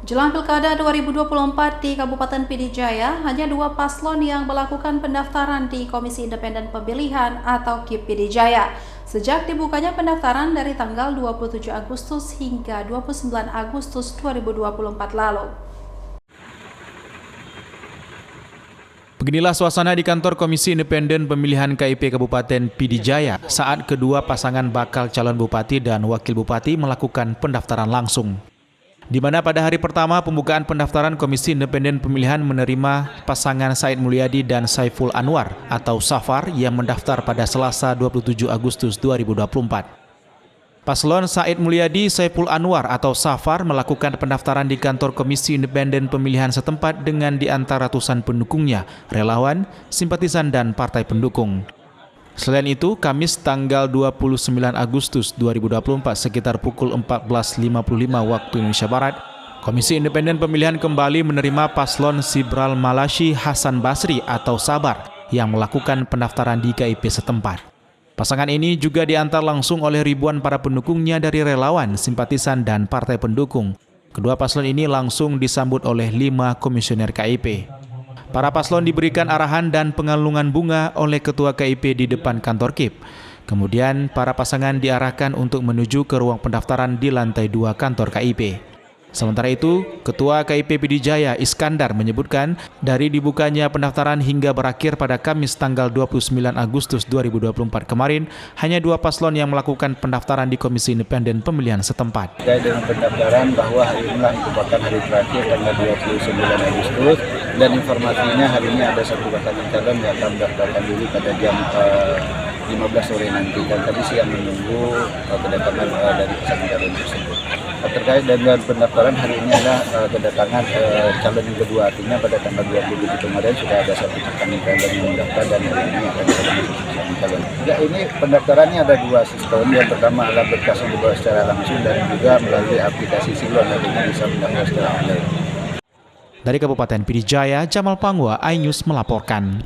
Jelang Pilkada 2024 di Kabupaten Pidijaya, hanya 2 paslon yang melakukan pendaftaran di Komisi Independen Pemilihan atau KIP Pidijaya. Sejak dibukanya pendaftaran dari tanggal 27 Agustus hingga 29 Agustus 2024 lalu. Beginilah suasana di kantor Komisi Independen Pemilihan KIP Kabupaten Pidijaya saat kedua pasangan bakal calon bupati dan wakil bupati melakukan pendaftaran langsung. Di mana pada hari pertama pembukaan pendaftaran Komisi Independen Pemilihan menerima pasangan Said Mulyadi dan Saiful Anwar atau Safar yang mendaftar pada Selasa 27 Agustus 2024. Paslon Said Mulyadi Saiful Anwar atau Safar melakukan pendaftaran di kantor Komisi Independen Pemilihan setempat dengan di antara ratusan pendukungnya, relawan, simpatisan, dan partai pendukung. Selain itu, Kamis tanggal 29 Agustus 2024 sekitar pukul 14.55 waktu Indonesia Barat, Komisi Independen Pemilihan kembali menerima paslon Sibral Malashi Hasan Basri atau Sabar yang melakukan pendaftaran di KIP setempat. Pasangan ini juga diantar langsung oleh ribuan para pendukungnya dari relawan, simpatisan, dan partai pendukung. Kedua paslon ini langsung disambut oleh 5 komisioner KIP. Para paslon diberikan arahan dan pengalungan bunga oleh Ketua KIP di depan kantor KIP. Kemudian para pasangan diarahkan untuk menuju ke ruang pendaftaran di lantai 2 kantor KIP. Sementara itu, Ketua KIP Pidijaya Iskandar menyebutkan dari dibukanya pendaftaran hingga berakhir pada Kamis tanggal 29 Agustus 2024 kemarin, hanya 2 paslon yang melakukan pendaftaran di Komisi Independen Pemilihan setempat. Terkait dengan pendaftaran bahwa hari ini merupakan hari terakhir tanggal 29 Agustus dan informasinya hari ini ada 1 pasangan calon yang akan mendaftarkan diri pada jam 15 sore nanti, dan tadi siang menunggu kedatangan dari pasangan calon tersebut. Terkait dengan pendaftaran hari ini adalah kedatangan calon yang kedua, artinya pada tanggal 27 kemarin sudah ada 1 pasangan calon yang mendaftar dan hari ini akan ada 1 pasangan calon. Ya, ini pendaftarannya ada 2 sistem. Yang pertama adalah berkas yang dibawa secara langsung dan juga melalui aplikasi Silon, artinya bisa mendaftar secara online. Dari Kabupaten Pidijaya, Jamal Pangwa, iNews melaporkan.